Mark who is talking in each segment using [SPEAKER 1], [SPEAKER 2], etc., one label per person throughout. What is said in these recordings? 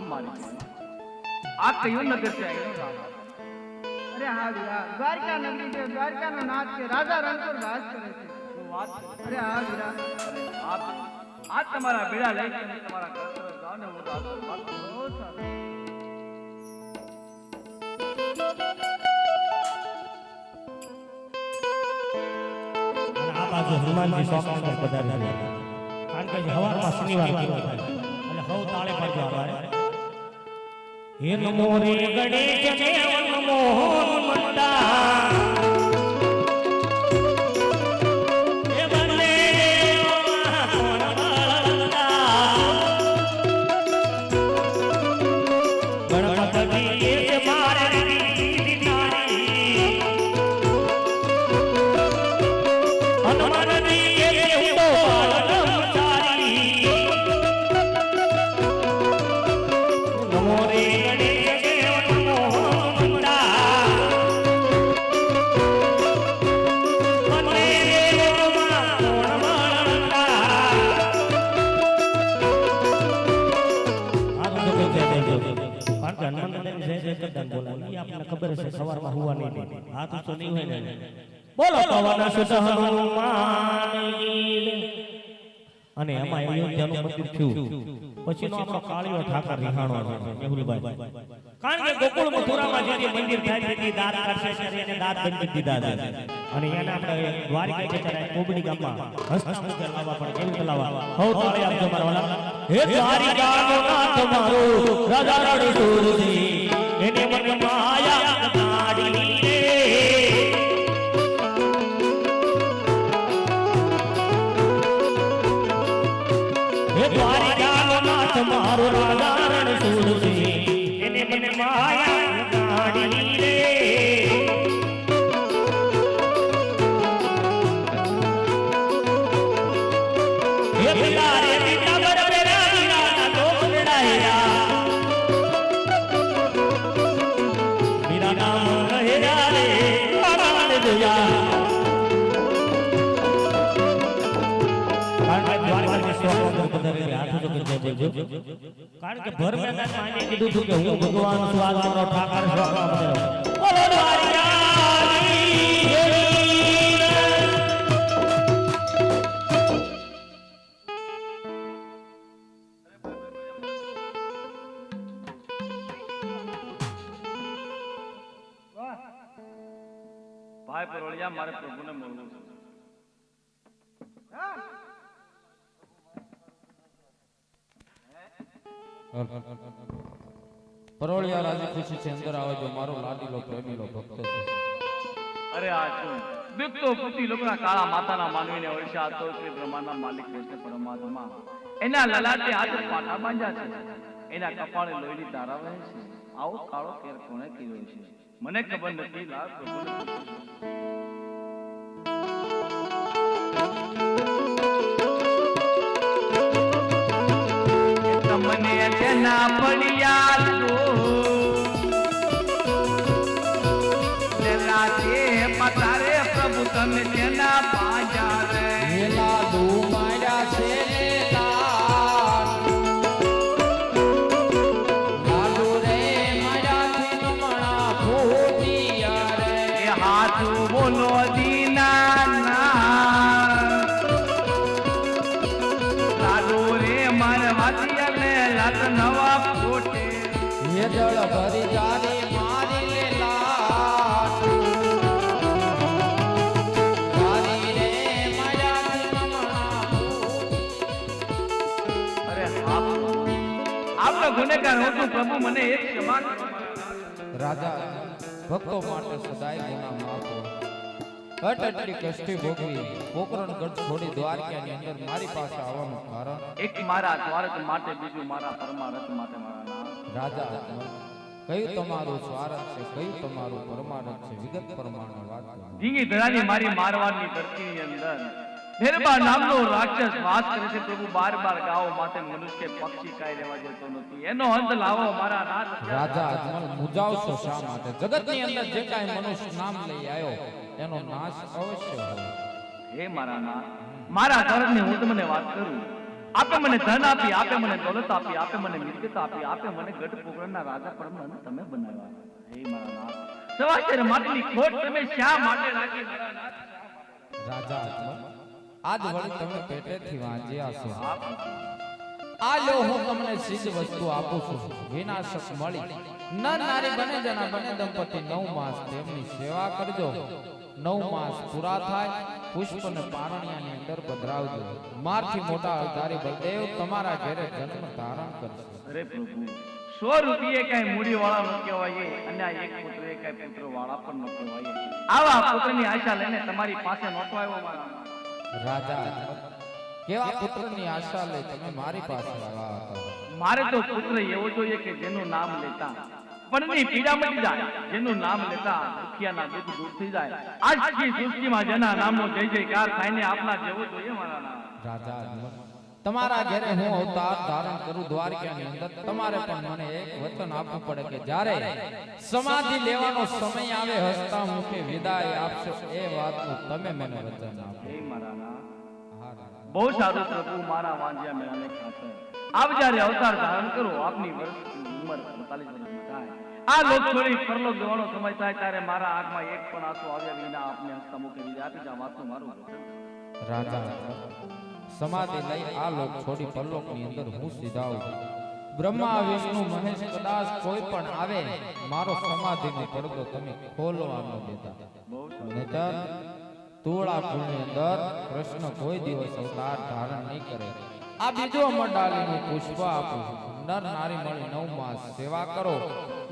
[SPEAKER 1] આમ મારી આ કયું નગર છે એનો રાજ?
[SPEAKER 2] અરે હા વીરા, દ્વારકા નગરી છે, દ્વારકાનો નાથ છે, રાજા રણછોડ વાસ કરે છે.
[SPEAKER 1] શું વાત છે?
[SPEAKER 2] અરે હા વીરા,
[SPEAKER 1] આ તમારા બેડા લઈ કે તમારા ઘર તરફ જાઓ ને હું રાજ દરબાર
[SPEAKER 2] બહુ સારું.
[SPEAKER 3] આ બાજુ હનુમાનજી સ્વામી પધારી કારણ કે હવારમાં શનિવાર એટલે હવ તાળે પડજો આભાર. હે નમો રે ગણેશ દેવ નમો મંડા હે બંને ગણપતિ એ મારે ખબર છે સવારમાં હુવા નહીં હાથ તો નહીં હોય ને બોલો પવન સુત હનુમાન અને એમાં અયોધ્યાનું મંદિર થયું પછી નો આપણો કાળિયો ઠાકર રિહાણો છે મેહુલભાઈ કારણ કે ગોકુળ મથુરામાં જે મંદિર થાય છે દાંત કરશે એને દાંત બંધી દીધા છે અને એને આપણે દ્વારિકા જતા કોબડી ગામમાં હસ્ત લાવવા પણ કેવી ચલાવવા હો તાળી આપજો મારા વાલા હે દ્વારિકાનો નાથ મારો રાજા રણછોડજી એને મન માયા નાડી રે હે દ્વારિકાનો નાથ મારો રાજા રણછોડજી એને મન માયા નાડી રે હે પિતારે પિતા બરબેરા વિના લોક લડાયા કારણ કે ભર મેદાનમાં આને કીધું હતું કે હું ભગવાન છું આ મારો ઠાકર બોલો
[SPEAKER 1] ભાઈ પરોળિયા મારે પ્રભુને મળવું છે.
[SPEAKER 4] પરોળિયા રાજી ખુશી છે અંદર આવજો મારો લાડીલો પ્રેમીલો ભક્ત છે.
[SPEAKER 1] અરે આ શું દીપતો પુતી લોકોના કાળા માતાના માનવીને વર્ષા તો શ્રી બ્રહ્માંડના માલિક છે પરમાત્મા એના લલાટે હાથ પાટા બાંધ્યા છે એના કપાળે લોહીની ધારા વહે છે. આવો કાળો કેર કોણે કર્યો છે મને ખબર નથી. લાલ પ્રભુને તમને તેના પડ્યા તો લેલા છે પતારે પ્રભુ તમે તેના પાજા રે
[SPEAKER 4] વેલા દુ માર્યા છે લાડુ રે માર્યાથી નમણા ફૂટિયા રે
[SPEAKER 1] એ હાથ બોલો દીના ના લાડુ રે મારવાતી ને લાત નવા ફોટે
[SPEAKER 4] એ જળ ભરી જારી મારી લે લાડુ જારી રે માર્યાથી નમણા ફૂટિયા.
[SPEAKER 1] અરે આપનો ગુનેગાર હું છું પ્રભુ મને એક ક્ષમા કરો.
[SPEAKER 4] રાજા ભક્તો માટે સદાય ગુના માફ અટટલી કષ્ટી ભોગવી પોકરણગઢ છોડી દ્વારકાની અંદર મારી પાસે આવવાનું કારણ
[SPEAKER 1] એક મારા દ્વારક માટે બીજું મારા પરમારથ માટે મારા નામ
[SPEAKER 4] રાજા કયું તમારું સ્વાર્થ છે કયું તમારું પરમારથ છે વિગત પ્રમાણે વાત કરો.
[SPEAKER 1] ધીંગી ધરાની મારી મારવાડની ધરતીની અંદર મેરબા નામનો રાક્ષસ વાસ કરે છે પ્રભુ. બાર બાર ગાઓ માથે મનુષ્ય કે પક્ષી કાઈ રહેવા દેતો નથી. એનો અંત લાવો મારા નાથ.
[SPEAKER 4] રાજા અજમલ મુજાવશો શા માટે? જગતની અંદર જે કાંઈ મનુષ્ય નામ લઈ આવ્યો એનો નાશ અવશ્ય હોય.
[SPEAKER 1] હે મારા નાથ, મારા ધર્મની હું તમને વાત કરું. આપે મને ધન આપી, આપે મને દોલત આપી, આપે મને મિલકત આપી, આપે મને ગઢ પોકરણના રાજા પરમ તમે બનાવ્યા. હે મારા નાથ, સવાશેર માટેની ખોટ તમે શા માટે રાખી મારા નાથ?
[SPEAKER 4] રાજા આજ વળી તમે પેટેથી વાંજ્યા છો.
[SPEAKER 1] હા પ્રભુ.
[SPEAKER 4] આ લો હું તમને સિદ્ધ વસ્તુ આપું છું. વિનાશક મળી નર નારી બને જના બને દંપતી 9 માસ તેમની સેવા કરજો. 9 માસ પૂરા થાય પુષ્પ ને પારણિયાની અંદર પધરાવજો. મારથી મોટા અવતારી બળદેવ તમારા ઘરે જન્મ ધારણ કરશે.
[SPEAKER 1] અરે પ્રભુ, 100 રૂપિયે કઈ મૂડી વાળા ન કહેવાય અને આ એક પુત્ર એ કઈ પુત્ર વાળા પણ ન કહેવાય. આવા પુત્રની આશા લઈને તમારી પાસે નહોતો આવ્યો મારા નાથ.
[SPEAKER 4] રાજા કેવા પુત્રની આશા લઈ તમે મારી પાસે આવ્યા હતા?
[SPEAKER 1] મારે તો પુત્ર એવો જોઈએ કે જેનું નામ લેતા પણની પીડા મટી જાય, જેનું નામ લેતા દુખિયાના દુઃખ દૂર થઈ જાય. આજની સૃષ્ટિમાં જેના નામનો જય જયકાર થાય ને આપના જેવો જોઈએ મારા નાથ.
[SPEAKER 4] રાજા તમારા ઘરે હું અવતાર ધારણ કરું દ્વારકાની અંદર, તમારે પણ મને એક વચન આપવું પડે કે જ્યારે સમાધિ લેવાનો સમય આવે હસતા મુખે વિદાય આપશો. એ વાતનું તમે મને વચન આપો.
[SPEAKER 1] હે મારા નાથ,
[SPEAKER 4] હા રાજા.
[SPEAKER 1] બહુ સારું પ્રભુ, મારા વાંજ્યા મેળાને ખાતર આપ જ્યારે અવતાર ધારણ કરો, આપની ઉંમર 45 વર્ષની થાય, આ લોક છોડી પરલોક જવાનો સમય થાય ત્યારે મારા આંખમાં એક પણ આંસુ આવ્યા વિના આપને હસતા મુખે વિદાય આપી જા. વાતનું મારું વચન.
[SPEAKER 4] રાજા સમાધિ લઈ આ લોક છોડી પરલોકની અંદર હું સીધાઉં. બ્રહ્મા વિષ્ણુ મહેશ કદાચ કોઈ પણ આવે, મારો સમાધિનો પડદો તમે ખોલવા ન દેતા.
[SPEAKER 1] બહુ સારું.
[SPEAKER 4] નહીતર તુળા કુળની અંદર કૃષ્ણ કોઈ દિવસ અવતાર ધારણ નહીં કરે. આ બીજો અમરડાલીનું પુષ્પ આપું. નર નારી મળી 9 માસ સેવા કરો.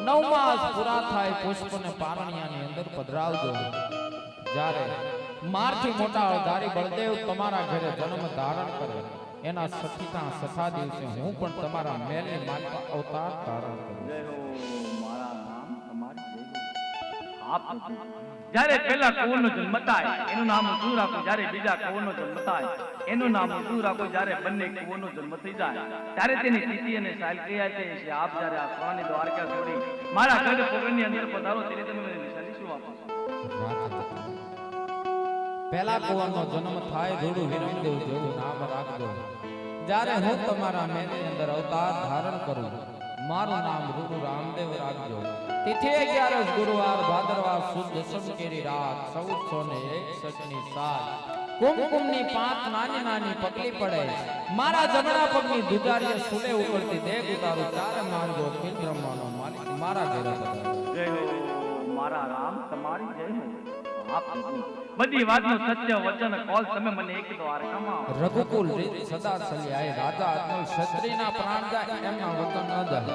[SPEAKER 4] 9 માસ પૂરા થાય પુષ્પને પારણિયાની અંદર પધરાવજો. જ્યારે મારથી મોટા અવતારી બળદેવ તમારા ઘરે જન્મ ધારણ કરે, એના સઠા દિવસે હું પણ તમારા મહેલની માલિકા અવતાર ધારણ કરું.
[SPEAKER 1] જય હો મારા નામ તમારી જય હો. આપ જ્યારે પહેલા કુંવરનો જન્મ થાય એનું નામ શું રાખો, જ્યારે બીજા કુંવરનો જન્મ થાય એનું નામ શું રાખો, જ્યારે બંને કુંવરનો જન્મ થઈ જાય ત્યારે તેની તિથિ અને સાલ ક્રિયા છે. આપ જ્યારે આ સોનાની દ્વારકા છોડી મારા ગઢ પોકરણની અંદર પધારો ત્યારે તમે મને નિશાની શું આપો છો?
[SPEAKER 4] પહેલા કુંવરનો જન્મ થાય રૂડુ વિરમદેવ જેવું નામ રાખજો. જ્યારે હું તમારા મહેલની અંદર અવતાર ધારણ કરું, મારું નામ રૂડુ રામદેવ રાખજો. તિથિ 11 ગુરુવાર ભાદરવા સુદ દસમ કેરી રાત 1461 ની સાલ. કુમકુમની 5 નાની નાની પગલી પડે, મારા જમણા પગની દુધારીએ સુલે ઉકળતી દેગ ઉતારું. ચારે માંગો ખીલ બ્રહ્માનો માલિક મારા ઘરે પધારો.
[SPEAKER 1] જય હો મારા રામ તમારી જય હો. આપ બધી વાતનો સત્ય વચન કોલ તમે મને એક દ્વારકામાં
[SPEAKER 4] રઘુકુલ રીત સદા સલ્યાય. રાજા અજમલ ક્ષત્રિયના પ્રાણ જાય એમના વચન ન જાય.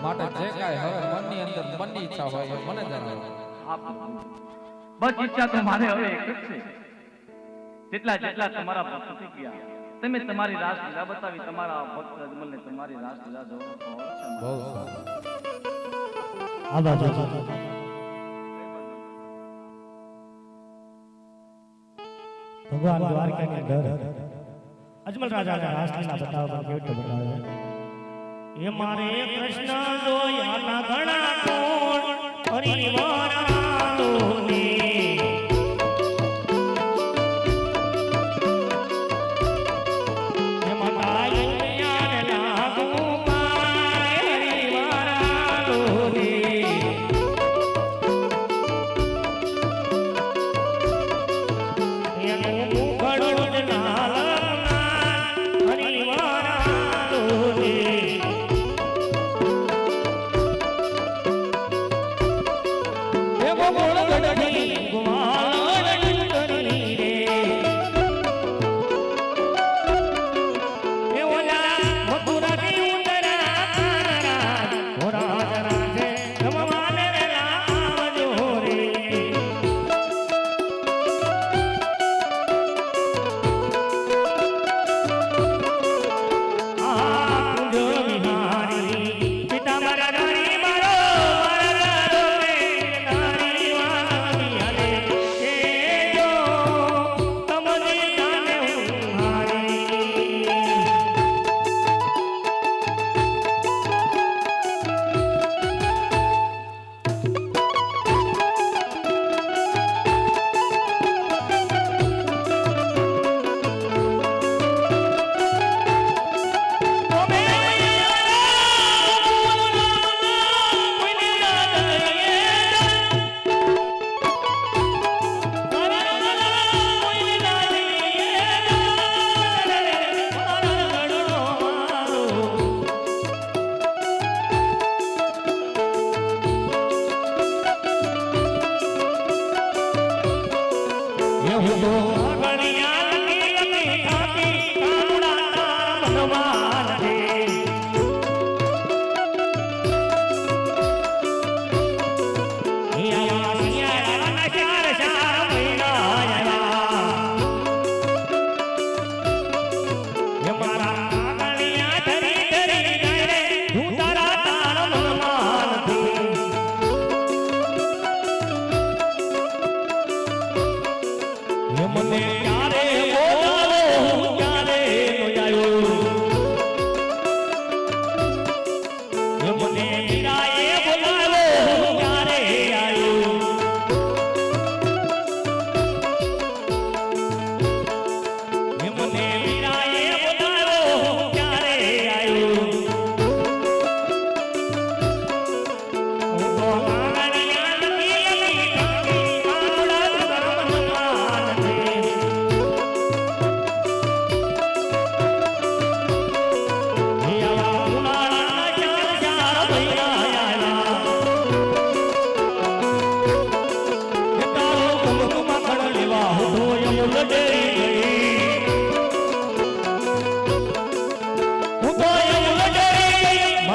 [SPEAKER 4] માટે જે કાંઈ હવે મનની અંદર મનની ઈચ્છા હોય એ મને જણાવો.
[SPEAKER 1] આપ બસ ઈચ્છા તો મારે હવે એક જ છે. જેટલા જેટલા તમારા ભક્ત થઈ ગયા, તમે તમારી રાસ લીલા બતાવી, તમારા ભક્ત અજમલને તમારી રાસ લીલા જોવાનો ભાવ છે.
[SPEAKER 4] બહુ સારું.
[SPEAKER 3] આ બાજુ ભગવાન દ્વારકાની અંદર અજમલ રાજાના રાસલીલા બતાવવા કેવી રીતે બતાવે છે? એ મારે કૃષ્ણ જોયાના ઘણા કોણ પરિવારાલોને એમાં કાયું યાર લાગુ પાય હરિવારાલોને. એનું મુખડું જ લાલ હરિવારાલોને.
[SPEAKER 4] એ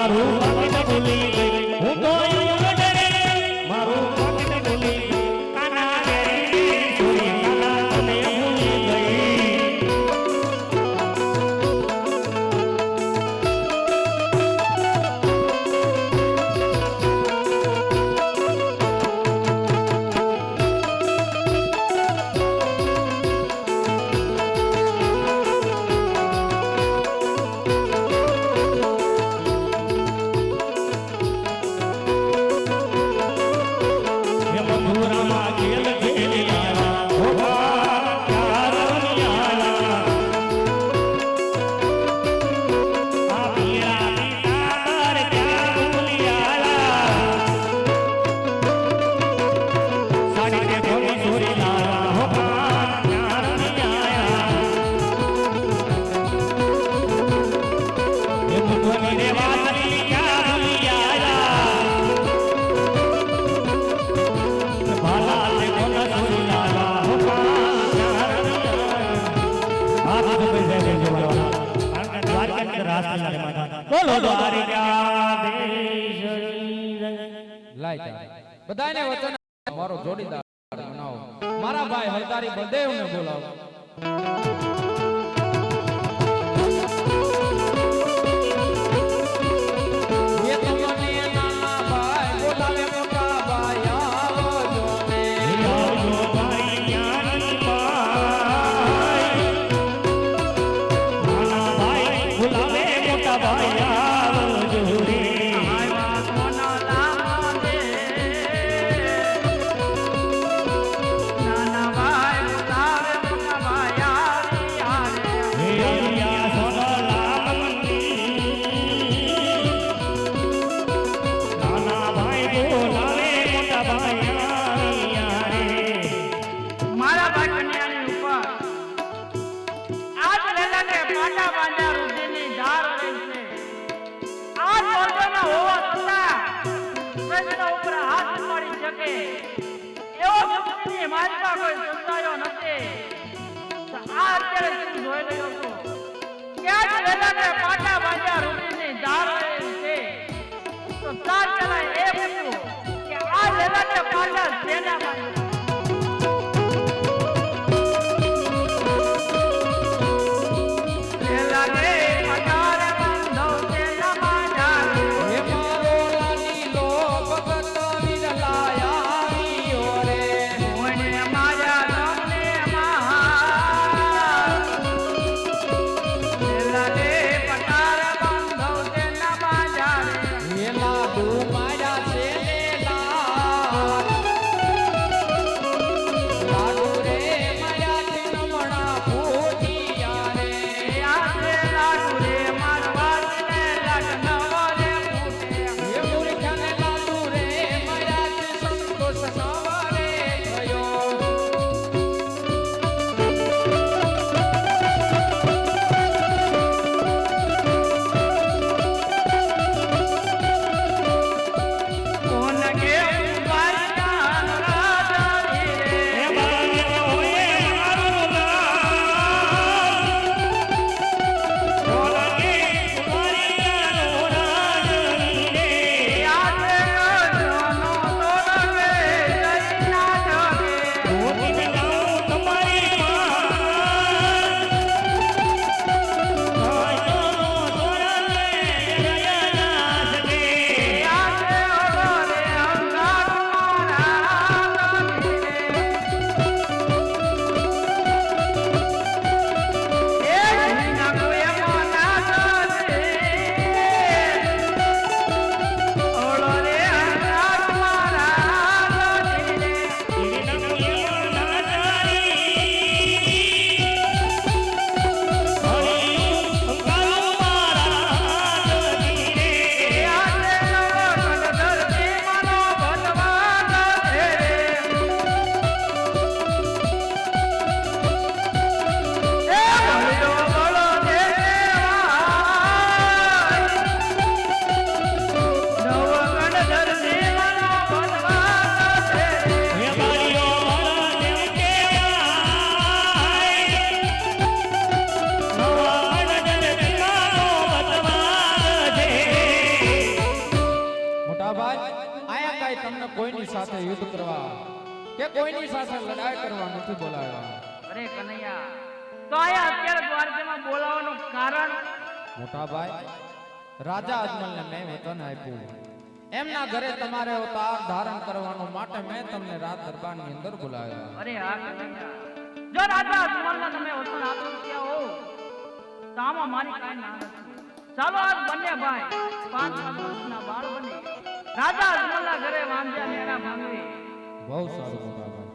[SPEAKER 3] મારું પાકીટ ભૂલી ગઈ હું તો એવું ન ડરે મારું પાકીટ ભૂલી ગઈ કાના રે છોરી કાના તને ભૂલી ગઈ મથુરામાં ખેલ ખેલી આયા ઓ બા ક્યારની આયા આ પીરા પિતાંબર ક્યાં ભૂલી આયા સાડી તે ભોળી છોરી લાયા ઓ બા ક્યારની આયા એ મુઠોની રે વાસરી ક્યાં ભૂલી આયા ભાલા તે કોના છોરી લાયા હો બોલો
[SPEAKER 4] બધાને વચન મારો જોડીદાર બનાવો મારા ભાઈ હરદારી બળદેવને બોલાવો એ તો મને નાના ભાઈ બોલાવે મોટા ભાઈ આવો જો ને
[SPEAKER 3] આવજો ભાઈ જ્ઞાની ભાઈ નાના ભાઈ બોલાવે મોટા ભાઈ આવજો રે
[SPEAKER 1] આવ્યા કોના લામાને નાના ભાઈ બોલાવે મોટા ભાઈ આવી હારે
[SPEAKER 3] હે અરિયા સોનલા મંદી નાના ભાઈ બોલાવે મોટા ભાઈ આવ્યા રે
[SPEAKER 1] મારા ભાઈ કન્યાની ઉપર આજ વેલાને પાટા બાંધ્યા રુધિરની ધાર રહી છે આજ મોરબીના હોવા છતાં પ્રશ્ન ઉપર હાથ મારી શકે એવો વ્યક્તિની માનતા કોઈ સમજાયો નથી તો આ અત્યારે શું જોઈ રહ્યો છો કે આજ વેલાને પાટા બાંધ્યા રુધિરની ધાર રહી છે તો સાત જણા એ પૂછ્યું કે આ વેલાને પાટા શેના બાંધ્યા લાગે પટાર બંધો છે નમાજા
[SPEAKER 4] હે મારો લાડીલો ભગત વિરલાયા આવ્યો રે
[SPEAKER 1] મોને મારા તમને મહાન લાગે પટાર
[SPEAKER 4] કોઈની સાથે યુદ્ધ કરવા કે કોઈની સાથે લડાઈ કરવા નથી બોલાવ્યા.
[SPEAKER 2] અરે કનૈયા, તો આયા અત્યારે દ્વારકામાં બોલાવવાનું કારણ?
[SPEAKER 4] મોટા ભાઈ, રાજા અજમલને મેં વચન આપ્યું, એમના ઘરે તમારે અવતાર ધારણ કરવાનું માટે મેં તમને રાજ દરબારની અંદર બોલાવ્યા.
[SPEAKER 2] અરે હા કનૈયા, જો રાજા અજમલને તમે વચન આપ્યા હો તો આમાં મારી કાંઈ ના નથી. ચાલો આજ બંને ભાઈ 5 વર્ષના બાળ બની રાજા અજમલના ઘરે વાંધ્યા મેળા ભાંગવી.
[SPEAKER 4] બહુ સારું મોટા ભાઈ.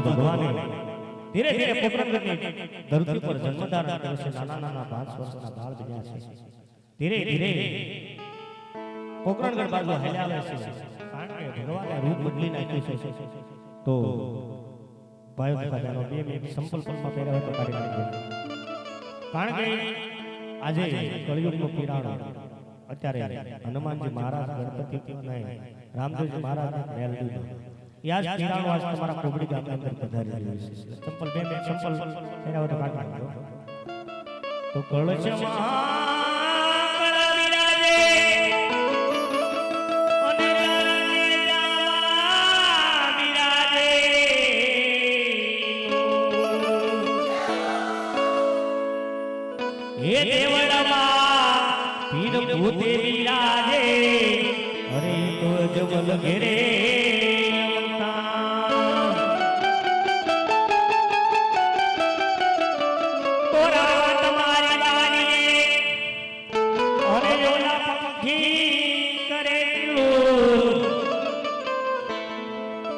[SPEAKER 3] ભગવાને ધીરે ધીરે પોકરણગઢની ધરતી પર જન્મધારણ કર્યો છે. નાના નાના 5 વર્ષના બાળ બન્યા છે. ધીરે ધીરે પોકરણગઢ બાજુ હલ્યા આવે છે, કારણ કે ભગવાને રૂપ બદલી નાખ્યું છે. તો ભાઈઓ બધાનો બે મિનિટ સંકલ્પમાં પહેરાવે તો કાઢી નાખ્યો, કારણ કે આજે કળિયુગનો પીડાણો અત્યારે હનુમાનજી મહારાજ, ગણપતિ નહીં, રામદેવજી મહારાજ મેલડી યાદ પીડાણો આજ તમારા કોબડી ગામની અંદર પધારી રહ્યું છે. સંપલ બે મિનિટ સંપલ પહેરાવે તો કાઢી નાખ્યો. તો કળશમાં બિરાજે અને બિરાજે હે દેવળમાં પીર ભૂતે બિરાજે, અરે તો જમલ ઘેરે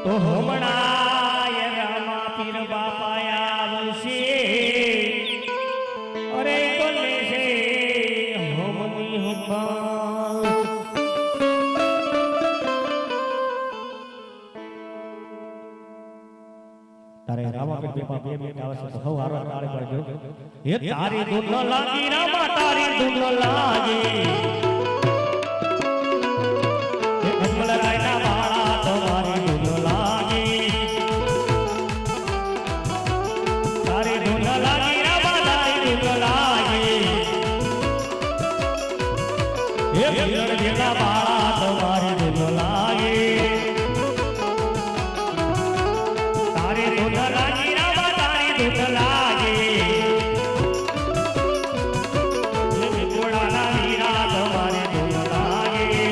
[SPEAKER 3] તો હમણાય રામા પીર બાપા આવશે, અરે બોલે છે હમની હમ્મા. તારે રામા પીર બાપા 2 મિનિટ આવશે તો હવ હારો તાળી પાડજો. હે તારી ધૂન લાગી રામા, તારી ધૂન લાગી, હે અજમલ રાયના બાળા તમારી ધૂન લાગી, તારી ધૂન લાગી રામા, તારી ધૂન લાગી, હે પીર જેલા બાળા તમારી ધૂન લાગી, તારી ધૂન લાગી રામા, તારી ધૂન લાગી, હે વિકોડાના વીરા તમારી ધૂન લાગી,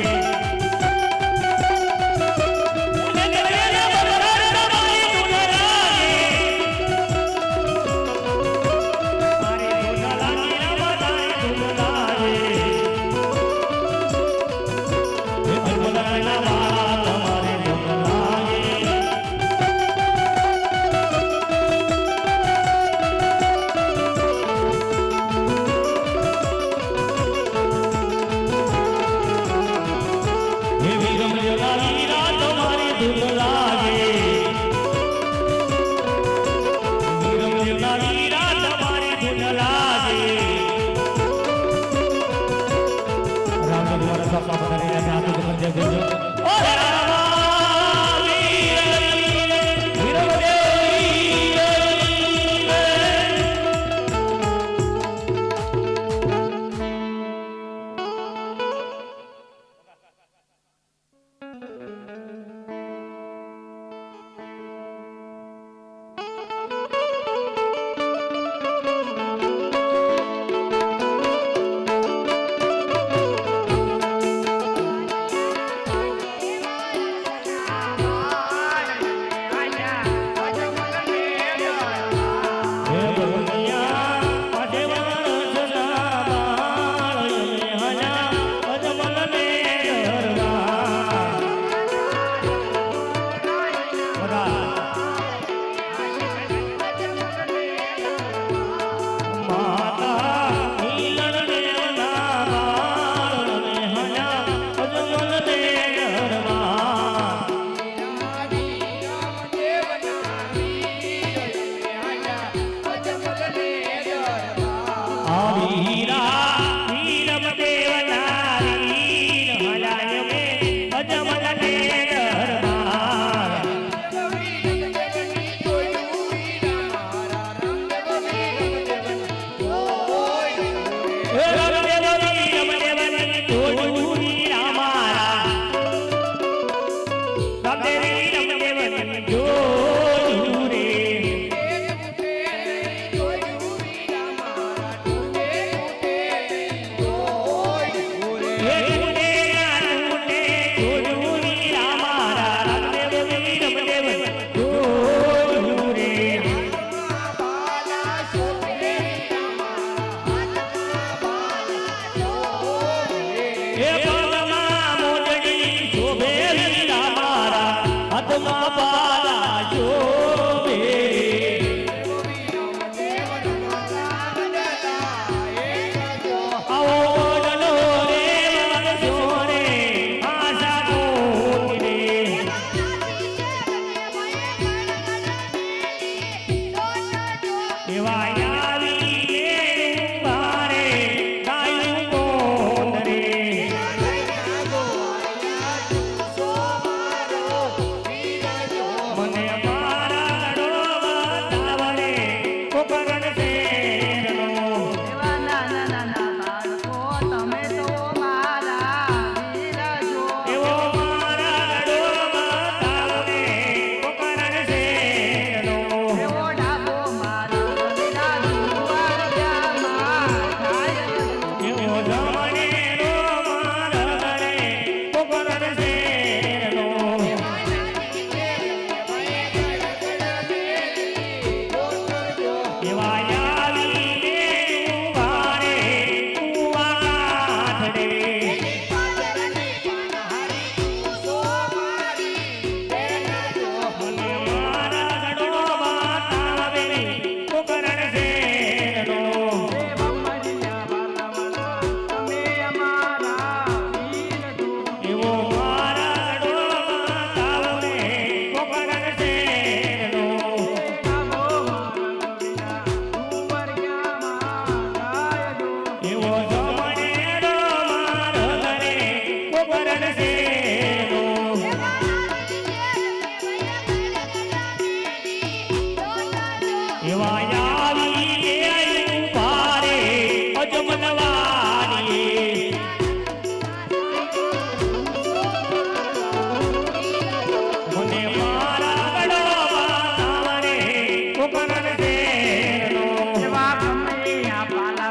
[SPEAKER 3] મારા સ્વપ્ન બધાને જાદુ કરજે ગુરુ ઓ રામા વીર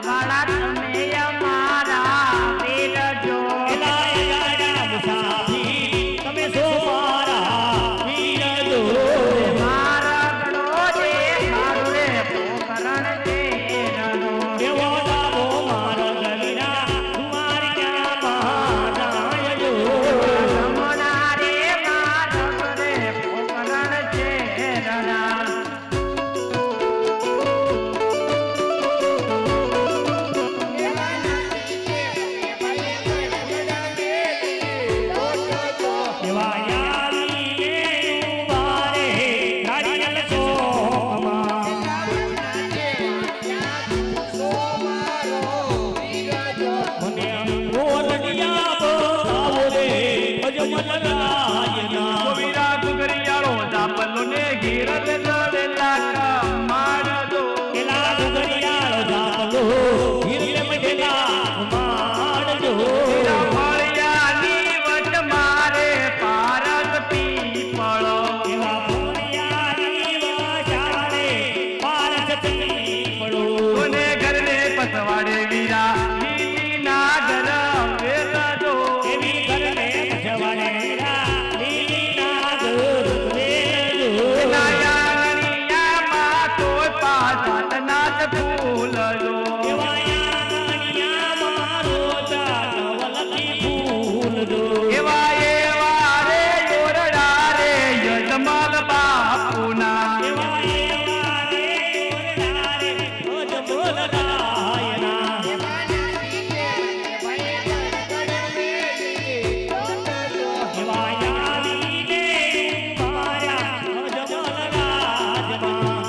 [SPEAKER 2] વાળા તમે અમારા વીર જો
[SPEAKER 3] જમલરાયના
[SPEAKER 1] ગોવીરા ગુગરિયાળો જાપલો ને ઘેર જડેલા કમાડજો
[SPEAKER 3] એલા ગુગરિયાળો જાપલો હિરલે મઢેલા માડજો
[SPEAKER 1] હીરા ફળિયાની વટ મારે પારસ પીપળો
[SPEAKER 3] એવા ફોડિયાની વાચાળે પારસ પીપળો
[SPEAKER 1] કોને ઘરને પસવાડે વીરા લીલી ના ઘર વેરજો
[SPEAKER 3] એવી ઘરને જવાને વીરા લીલી નાગર વેજો
[SPEAKER 1] નાયાણિયામાં તોય પાસાત નાચ ફૂલજો
[SPEAKER 3] એવા યાણિયા મારો જાનવલકી ફૂલજો
[SPEAKER 1] એવા એવા રે યોરડા રે યજમાલ બાપુના
[SPEAKER 3] એવા એવા રે ઓરડા રે અજમલરાયના એવા યાવીને માર્યા અજમલરાજમાં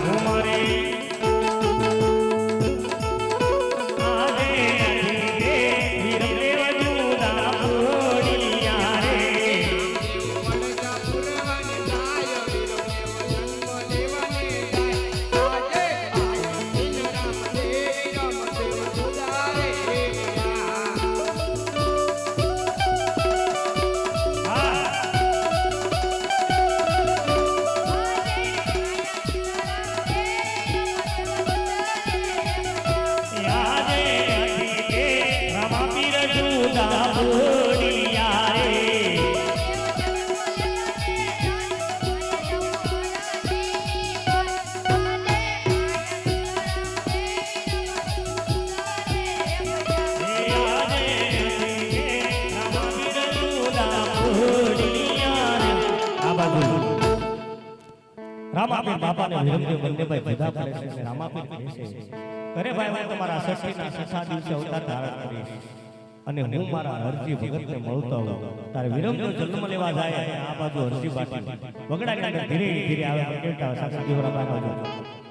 [SPEAKER 3] ઉમરે આજે અધીરે વીરદેવ જુદા ફોડિયા રે આજે અધીરે રમાપીર જુદા ફોડિયા રે રામાપીર બાપાને વિરમદેવ બંને ભાઈ જુદા પડે છે અને રામાપીર કહે છે અરે ભાઈ હું તમારા ષષ્ઠીના છઠ્ઠા દિવસે અવતાર ધારણ કરીશ અને હું મારા હરજી ભગતને મળતો હોઉં તારે વિરમદેવ જન્મ લેવા જાય અને આ બાજુ હરજી બાટી વગડાની અંદર ધીરે ધીરે આવે કેટા સાક્ષી જીવરાબાઈ બાજુ